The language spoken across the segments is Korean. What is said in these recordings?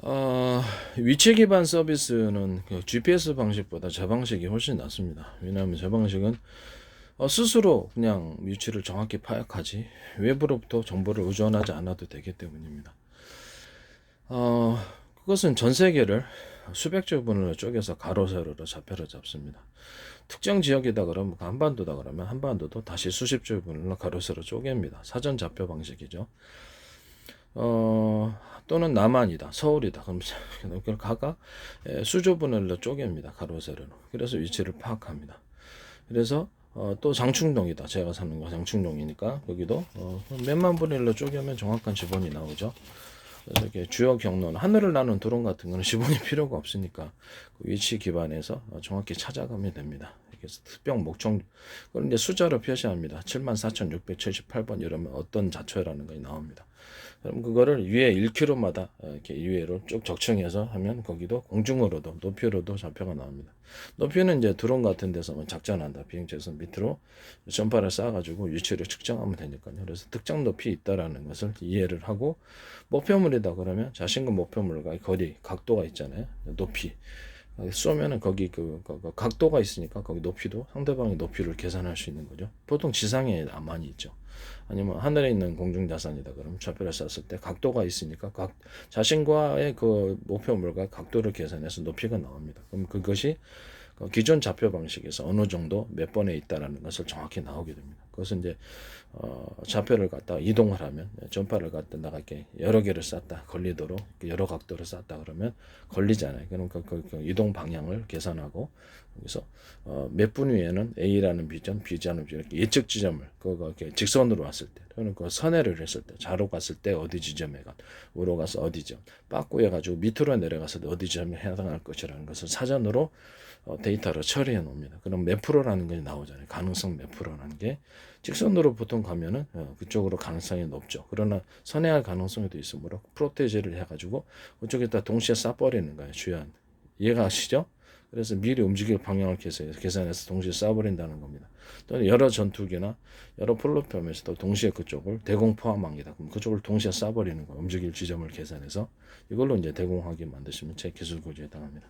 어, 위치 기반 서비스는 그 GPS 방식보다 저 방식이 훨씬 낫습니다. 왜냐하면 저 방식은 스스로 그냥 위치를 정확히 파악하지 외부로부터 정보를 의존하지 않아도 되기 때문입니다. 어, 그것은 전 세계를 수백 조 분으로 쪼개서 가로 세로로 좌표를 잡습니다. 특정 지역이다 그러면 한반도다 그러면 한반도도 다시 수십 조 분으로 가로 세로 쪼갭니다. 사전 좌표 방식이죠. 또는 남한이다, 서울이다. 그럼 그걸 각각 수조분할로 쪼갭니다. 가로 세로로. 그래서 위치를 파악합니다. 그래서 또 장충동이다. 제가 사는 거 장충동이니까 여기도 몇만 분일로 쪼개면 정확한 지번이 나오죠. 그래서 이렇게 주요 경로는 하늘을 나는 드론 같은 거는 지번이 필요가 없으니까 그 위치 기반에서 정확히 찾아가면 됩니다. 그래서 특별 목적 그걸 이제 숫자로 표시합니다. 74,678번 이러면 어떤 자초라는 것이 나옵니다. 그럼 그거를 위에 1km마다 이렇게 이외로 쭉 적층해서 하면 거기도 공중으로도 높이로도 좌표가 나옵니다. 높이는 이제 드론 같은 데서 뭐 작전한다 비행체에서 밑으로 전파를 쏴가지고 위치를 측정하면 되니까요. 그래서 특정 높이 있다라는 것을 이해를 하고 목표물이다 그러면 자신과 목표물과 거리 각도가 있잖아요. 높이 쏘면은 거기 그 각도가 있으니까 거기 높이도 상대방의 높이를 계산할 수 있는 거죠. 보통 지상에 많이 있죠. 아니면 하늘에 있는 공중자산이다 그러면 좌표를 쐈을 때 각도가 있으니까 자신과의 그 목표물과 각도를 계산해서 높이가 나옵니다. 그럼 그것이 기존 좌표 방식에서 어느 정도 몇 번에 있다라는 것을 정확히 나오게 됩니다. 그것은 이제 좌표를 갖다 이동을 하면 전파를 갖다 나가게 여러 개를 쐈다 걸리도록 여러 각도를 쐈다 그러면 걸리잖아요. 그러니까 그 이동 방향을 계산하고 여기서 몇 분 후에는 A라는 비점, B라는 비점 이렇게 예측 지점을 그거 이렇게 직선으로 왔을 때 또는 그 선회를 했을 때 좌로 갔을 때 어디 지점에 가 우로 가서 어디 점 빠꾸해 가지고 밑으로 내려갔을 때 어디 지점에 해당할 것이라는 것을 사전으로 데이터로 처리해 놓습니다. 그럼 몇 프로라는 것이 나오잖아요. 가능성 몇 프로라는 게 직선으로 보통 가면은 그쪽으로 가능성이 높죠. 그러나 선회할 가능성이 있으므로 프로테이지를 해가지고 그쪽에다 동시에 쏴버리는 거예요. 주요한 이해가 가시죠? 그래서 미리 움직일 방향을 계산해서 동시에 쏴버린다는 겁니다. 또는 여러 전투기나 여러 플랫폼에서도 동시에 그쪽을 대공 포함합니다. 그럼 그쪽을 동시에 쏴버리는 거예요. 움직일 지점을 계산해서 이걸로 이제 대공하게 만드시면 제 기술 고지에 해당합니다.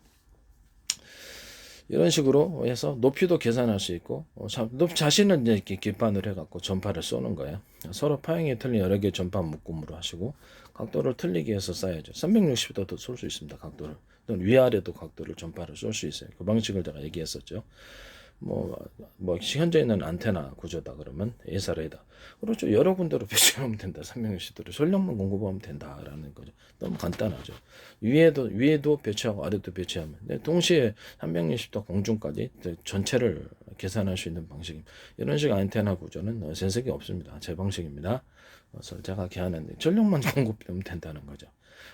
이런 식으로 해서 높이도 계산할 수 있고 자신은 이제 이렇게 기판을 해갖고 전파를 쏘는 거예요. 서로 파형이 틀린 여러 개의 전파 묶음으로 하시고 각도를 틀리게 해서 쏴야죠. 360도도 쏠 수 있습니다. 각도를 또는 위아래도 각도를 전파를 쏠 수 있어요. 그 방식을 제가 얘기했었죠. 뭐 현재 있는 안테나 구조다 그러면 A사례다. 그렇죠. 여러 군데로 배치하면 된다. 360도로 전력만 공급하면 된다라는 거죠. 너무 간단하죠. 위에도 배치하고 아래도 배치하면 동시에 360도 공중까지 전체를 계산할 수 있는 방식입니다. 이런 식 안테나 구조는 전 세계에 없습니다. 제 방식입니다. 그래서 제가 개하는데 전력만 공급하면 된다는 거죠.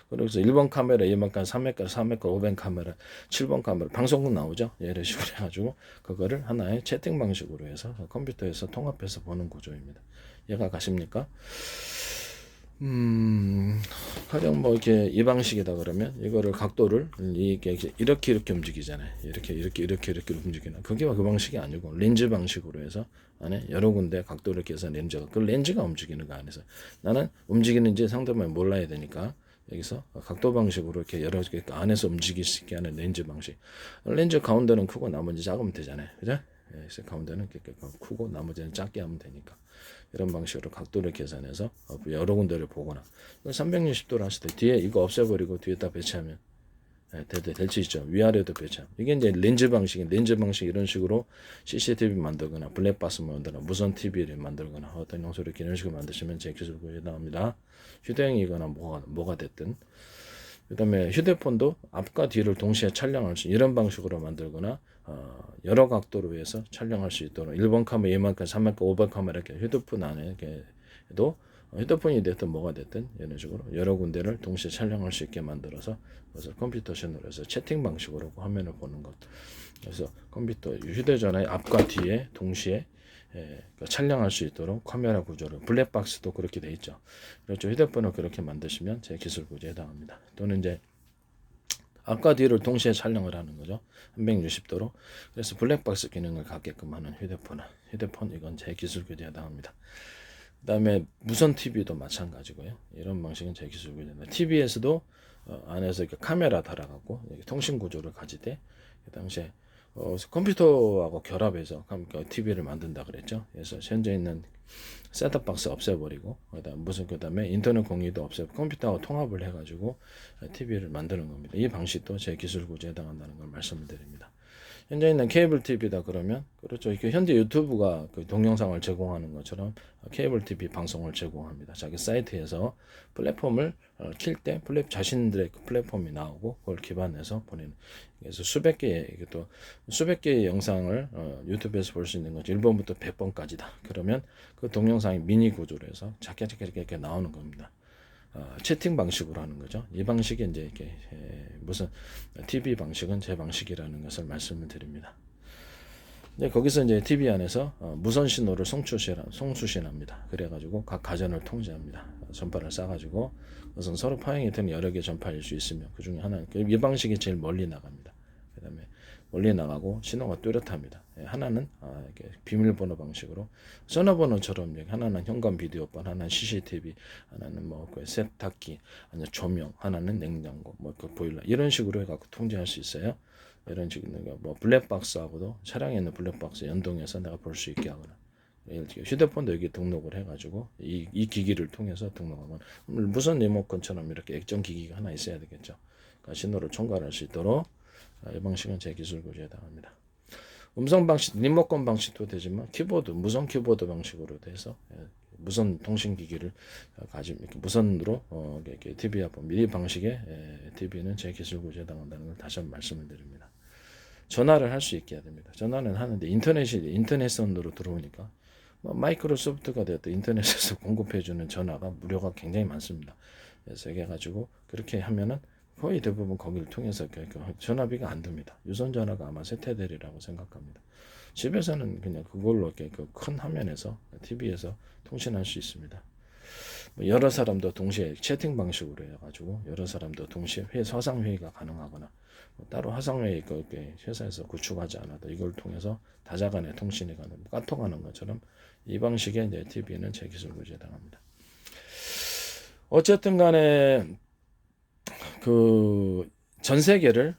그래서 1번 카메라, 2번 카메라, 3번 카메라, 3번 카메라, 5번 카메라, 7번 카메라 방송국 나오죠. 이런 식으로 해가지고 그거를 하나의 채팅 방식으로 해서 컴퓨터에서 통합해서 보는 구조입니다. 이해가 가십니까? 가령 뭐 이렇게 이 방식이다 그러면 이거를 각도를 이렇게 움직이잖아요. 이렇게 움직이는 그게 그 방식이 아니고 렌즈 방식으로 해서 안에 여러 군데 각도를 계산 렌즈가 그 렌즈가 움직이는 거 안에서 나는 움직이는지 상대방이 몰라야 되니까 여기서 각도 방식으로 이렇게 여러 개 안에서 움직일 수 있게 하는 렌즈 방식. 렌즈 가운데는 크고 나머지 작으면 되잖아요. 그죠? 그래서 가운데는 이렇게 크고 나머지는 작게 하면 되니까. 이런 방식으로 각도를 계산해서 여러 군데를 보거나 360도로 하실 때 뒤에 이거 없애버리고 뒤에다 배치하면 될 수 있죠. 위아래도 배치하면 이게 이제 렌즈 방식 이런 식으로 CCTV 만들거나 블랙박스 만들거나 무선 TV를 만들거나 어떤 용소를 이런 식으로 만드시면 제 기술 구현이 나옵니다. 휴대용이거나 뭐가 됐든 그 다음에 휴대폰도 앞과 뒤를 동시에 촬영할 수 이런 방식으로 만들거나 여러 각도로 해서 촬영할 수 있도록 1번 카메라, 2번 카메라, 3번 카메라, 5번 카메라 이렇게 휴대폰 안에 이렇게도 휴대폰이 됐든 뭐가 됐든 이런 식으로 여러 군데를 동시에 촬영할 수 있게 만들어서 그래서 컴퓨터션으로 해서 채팅 방식으로 화면을 보는 것. 그래서 컴퓨터 휴대전화의 앞과 뒤에 동시에 촬영할 수 있도록 카메라 구조를 블랙박스도 그렇게 돼 있죠. 그렇죠. 휴대폰을 그렇게 만드시면 제 기술 구조에 해당합니다. 또는 이제 앞과 뒤를 동시에 촬영을 하는 거죠. 360도로. 그래서 블랙박스 기능을 갖게끔 하는 휴대폰 이건 제 기술 구조에 해당합니다. 그 다음에 무선 TV도 마찬가지고요. 이런 방식은 제 기술 구조입니다. TV에서도 안에서 이렇게 카메라 달아갖고 통신 구조를 가지되 그 당시에 컴퓨터하고 결합해서 TV를 만든다 그랬죠. 그래서 현재 있는 셋톱박스 없애버리고 그다음에 인터넷 공유도 없애고 컴퓨터하고 통합을 해가지고 TV를 만드는 겁니다. 이 방식도 제 기술 구조에 해당한다는 걸 말씀을 드립니다. 현재 있는 케이블 TV다 그러면 그렇죠. 이렇게 현재 유튜브가 그 동영상을 제공하는 것처럼 케이블 TV 방송을 제공합니다. 자기 사이트에서 플랫폼을 킬 때 자신들의 그 플랫폼이 나오고 그걸 기반해서 보내는. 그래서 수백 개의 영상을 유튜브에서 볼 수 있는 거죠. 1번부터 100번까지다. 그러면 그 동영상이 미니 구조로 해서 작게 나오는 겁니다. 채팅 방식으로 하는 거죠. 이 방식이 이제 이렇게 무슨 TV 방식은 제 방식이라는 것을 말씀을 드립니다. 이제 거기서 이제 TV 안에서 무선 신호를 송수신합니다. 그래가지고 각 가전을 통제합니다. 전파를 쏴가지고 우선 서로 파형이 되는 여러 개 전파일 수 있으며 그 중에 하나 이 방식이 제일 멀리 나갑니다. 그다음에 멀리 나가고 신호가 뚜렷합니다. 하나는 이렇게 비밀번호 방식으로 전화번호처럼 하나는 현관 비디오번, 하나는 CCTV, 하나는 뭐 그 세탁기, 아니면 조명, 하나는 냉장고, 뭐 그 보일러 이런 식으로 해갖고 통제할 수 있어요. 이런 식으로 뭐 블랙박스하고도 차량에 있는 블랙박스 연동해서 내가 볼 수 있게 하거나 휴대폰도 여기 등록을 해가지고 이 기기를 통해서 등록하면 무선 리모컨처럼 이렇게 액정 기기가 하나 있어야 되겠죠. 그러니까 신호를 총괄할 수 있도록 이 방식은 제 기술 구조에 해당합니다. 음성 방식, 리모컨 방식도 되지만 키보드, 무선 키보드 방식으로 돼서 무선 통신 기기를 가지고 무선으로 이렇게 TV와 미리 방식의 TV는 제 기술 구조에 해당한다는 걸 다시 한번 말씀을 드립니다. 전화를 할 수 있게 해야 됩니다. 전화는 하는데 인터넷선으로 들어오니까 마이크로소프트가 되었던 인터넷에서 공급해주는 전화가 무료가 굉장히 많습니다. 그래서 이게 가지고 그렇게 하면은 거의 대부분 거기를 통해서 전화비가 안 듭니다. 유선 전화가 아마 쇠퇴되리라고 생각합니다. 집에서는 그냥 그걸로 이렇게 큰 화면에서 TV에서 통신할 수 있습니다. 여러 사람도 동시에 채팅 방식으로 해가지고 여러 사람도 동시에 화상 회의가 가능하거나 따로 화상 회의 회사에서 구축하지 않아도 이걸 통해서 다자간의 통신이 가능, 카톡하는 것처럼 이 방식의 이제 TV는 제 기술 구조에 해당합니다. 어쨌든 간에 그 전 세계를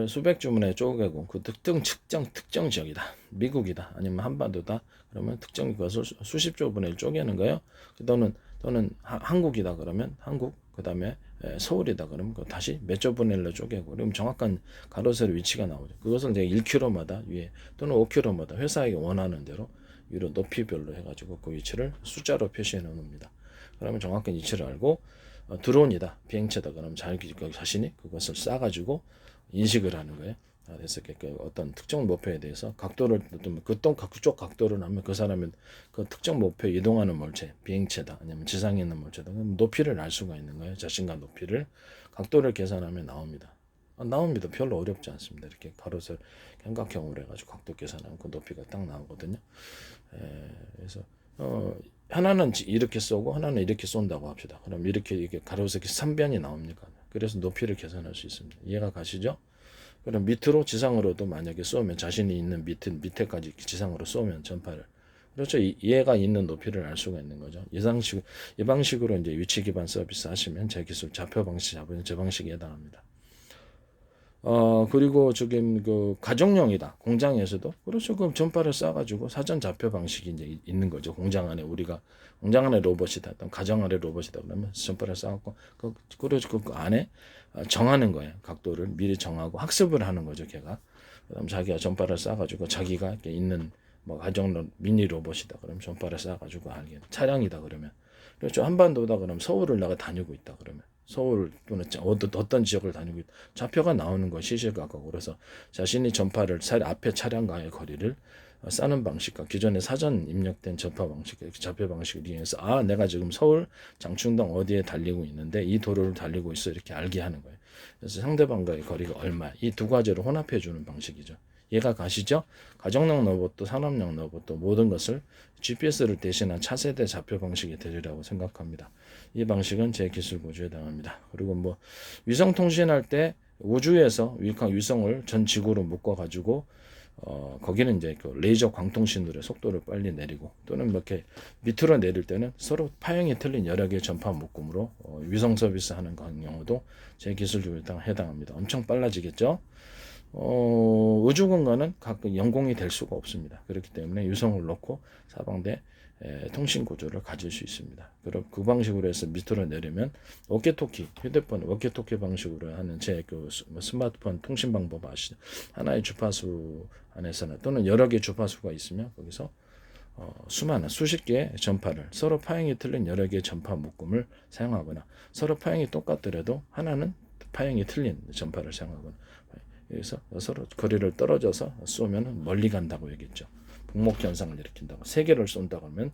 수백 주문에 쪼개고 그 특정 지역이다. 미국이다. 아니면 한반도다. 그러면 특정 그것을 수십 조분에 쪼개는 거예요. 또는 한국이다 그러면 한국, 그다음에 서울이다 그러면 다시 몇 조분에 쪼개고 그럼 정확한 가로세로 위치가 나오죠. 그것을 이제 1km마다 위에 또는 5km마다 회사에게 원하는 대로 위로 높이별로 해가지고 그 위치를 숫자로 표시해 놓습니다. 그러면 정확한 위치를 알고 드론이다, 비행체다 그러면 자신이 그것을 쏴가지고 인식을 하는 거예요. 그래서 어떤 특정 목표에 대해서 각도를 그쪽 각도를 하면 그 사람은 그 특정 목표에 이동하는 물체, 비행체다 아니면 지상에 있는 물체다 그럼 높이를 알 수가 있는 거예요. 자신과 높이를 각도를 계산하면 나옵니다. 나옵니다. 별로 어렵지 않습니다. 이렇게 가로세 삼각형으로 해가지고 각도 계산하면 그 높이가 딱 나오거든요. 그래서 하나는 이렇게 쏘고 하나는 이렇게 쏜다고 합시다. 그럼 이렇게 가로세로 3변이 나옵니까? 그래서 높이를 계산할 수 있습니다. 이해가 가시죠? 그럼 밑으로 지상으로도 만약에 쏘면 자신이 있는 밑에까지 지상으로 쏘면 전파를 그렇죠. 얘가 있는 높이를 알 수가 있는 거죠. 이 방식으로 이제 위치 기반 서비스 하시면 제 기술 좌표 방식 잡으면 제 방식에 해당합니다. 그리고 지금 그 가정용이다. 공장에서도 그렇죠. 그럼 전파를 쏴가지고 사전 좌표 방식이 이제 있는 거죠. 공장 안에 로봇이다. 어떤 가정 안에 로봇이다. 그러면 전파를 쏴갖고 그 안에 정하는 거예요. 각도를 미리 정하고 학습을 하는 거죠. 걔가. 그다음 자기가 전파를 쏴가지고 자기가 이렇게 있는 뭐 가정 미니 로봇이다. 그러면 전파를 쏴가지고 알게. 차량이다 그러면. 그렇죠. 한반도다 그러면 서울을 내가 다니고 있다 그러면. 서울 또는 어떤 지역을 다니고 좌표가 나오는 거 시시각각으로 그래서 자신이 전파를 앞에 차량과의 거리를 싸는 방식과 기존에 사전 입력된 전파 방식, 좌표 방식을 이용해서 내가 지금 서울 장충동 어디에 달리고 있는데 이 도로를 달리고 있어 이렇게 알게 하는 거예요. 그래서 상대방과의 거리가 얼마 이 두 가지를 혼합해 주는 방식이죠. 이해가 가시죠? 가정용 로봇도 산업용 로봇도 모든 것을 GPS를 대신한 차세대 좌표 방식이 되리라고 생각합니다. 이 방식은 제 기술 구조에 해당합니다. 그리고 뭐 위성 통신할 때 우주에서 위성을 전 지구로 묶어 가지고 거기는 이제 그 레이저 광통신호의 속도를 빨리 내리고 또는 이렇게 밑으로 내릴 때는 서로 파형이 틀린 여러 개의 전파 묶음으로 위성 서비스 하는 경우도 제 기술적으로 해당합니다. 엄청 빨라지겠죠. 우주 공간은 가끔 영공이 될 수가 없습니다. 그렇기 때문에 유성을 놓고 사방대 통신 구조를 가질 수 있습니다. 그럼 그 방식으로 해서 밑으로 내리면 워키토키, 휴대폰 워키토키 방식으로 하는 제 그 스마트폰 통신 방법 아시죠? 하나의 주파수 안에서는 또는 여러 개의 주파수가 있으면 거기서 수많은 수십 개의 전파를 서로 파형이 틀린 여러 개의 전파 묶음을 사용하거나 서로 파형이 똑같더라도 하나는 파형이 틀린 전파를 사용하거나 그래서 서로 거리를 떨어져서 쏘면 멀리 간다고 얘기했죠. 복목 현상을 일으킨다고. 세 개를 쏜다고 하면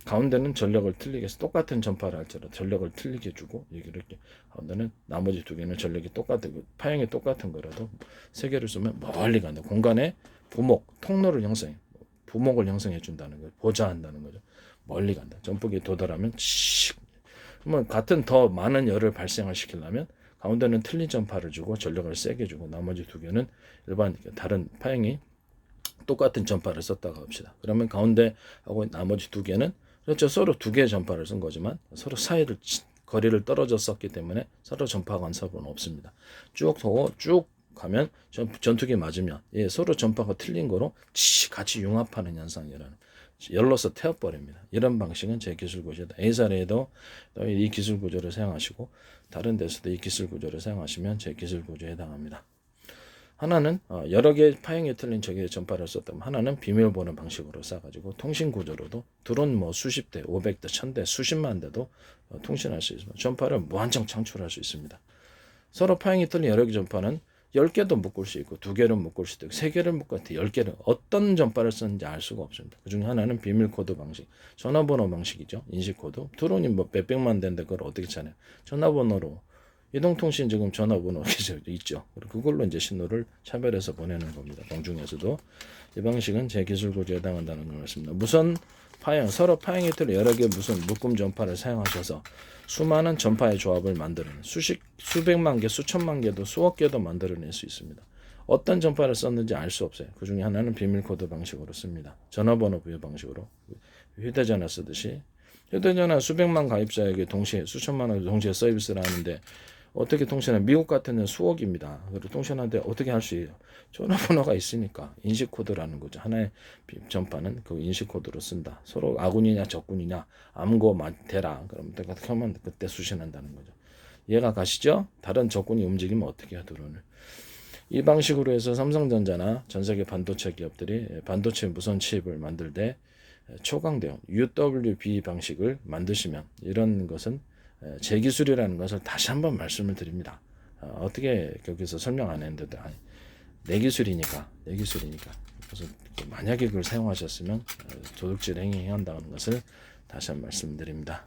가운데는 전력을 틀리게 해서 똑같은 전파를 할지라도 전력을 틀리게 주고 이렇게 가운데는 나머지 두 개는 전력이 똑같은 파형이 똑같은 거라도 세 개를 쏘면 멀리 간다. 공간에 통로를 부목을 형성해 준다는 거예요. 보좌한다는 거죠. 멀리 간다. 전폭에 도달하면 그러면 같은 더 많은 열을 발생을 시키려면 가운데는 틀린 전파를 주고 전력을 세게 주고 나머지 두 개는 일반 다른 파형이 똑같은 전파를 썼다고 합시다. 그러면 가운데하고 나머지 두 개는 그렇죠. 서로 두 개의 전파를 쓴 거지만 서로 사이를 거리를 떨어졌었기 때문에 서로 전파 간섭은 없습니다. 쭉 가면 전투기 맞으면 서로 전파가 틀린 거로 같이 융합하는 현상이 일어나는 열로서 태워버립니다. 이런 방식은 제 기술 구조다. A사례에도 이 기술 구조를 사용하시고 다른 데서도 이 기술 구조를 사용하시면 제 기술 구조에 해당합니다. 하나는 여러 개의 파형이 틀린 저기의 전파를 썼다면 하나는 비밀 보는 방식으로 써가지고 통신 구조로도 드론 수십 대, 500대, 1000대, 수십만 대도 통신할 수 있습니다. 전파를 무한정 창출할 수 있습니다. 서로 파형이 틀린 여러 개 전파는 10개도 묶을 수 있고 2개를 묶을 수도 있고 3개를 묶을 때 10개를 어떤 전파를 썼는지 알 수가 없습니다. 그중에 하나는 비밀 코드 방식, 전화번호 방식이죠. 인식 코드. 드론이 몇백만 대인데 그걸 어떻게 찾아요? 전화번호로 이동통신 지금 전화번호 있죠. 그걸로 이제 신호를 차별해서 보내는 겁니다. 공중에서도 이 방식은 제 기술 구조에 해당한다는 걸 말씀입니다. 무선 파형, 서로 파형이 틀린 여러 개의 무선 묶음 전파를 사용하셔서 수많은 전파의 조합을 만들어낸 수백만 개, 수천만 개도 수억 개도 만들어낼 수 있습니다. 어떤 전파를 썼는지 알 수 없어요. 그 중에 하나는 비밀 코드 방식으로 씁니다. 전화번호 부여 방식으로 휴대전화 쓰듯이 휴대전화 수백만 가입자에게 동시에 수천만 원 동시에 서비스를 하는데 어떻게 통신해? 미국 같은 데는 수억입니다. 그리고 통신하는데 어떻게 할 수 있어요? 전화번호가 있으니까 인식 코드라는 거죠. 하나의 전파는 그 인식 코드로 쓴다. 서로 아군이냐 적군이냐 암고 대라. 그러면 하면 그때 수신한다는 거죠. 이해가 가시죠? 다른 적군이 움직이면 어떻게 해야 드론을? 이 방식으로 해서 삼성전자나 전 세계 반도체 기업들이 반도체 무선 칩을 만들 때 초강대용 UWB 방식을 만드시면 이런 것은 제 기술이라는 것을 다시 한번 말씀을 드립니다. 어떻게 여기서 설명 안 했는데도 내 기술이니까. 그래서 만약에 그걸 사용하셨으면 도둑질 행위 한다는 것을 다시 한번 말씀드립니다.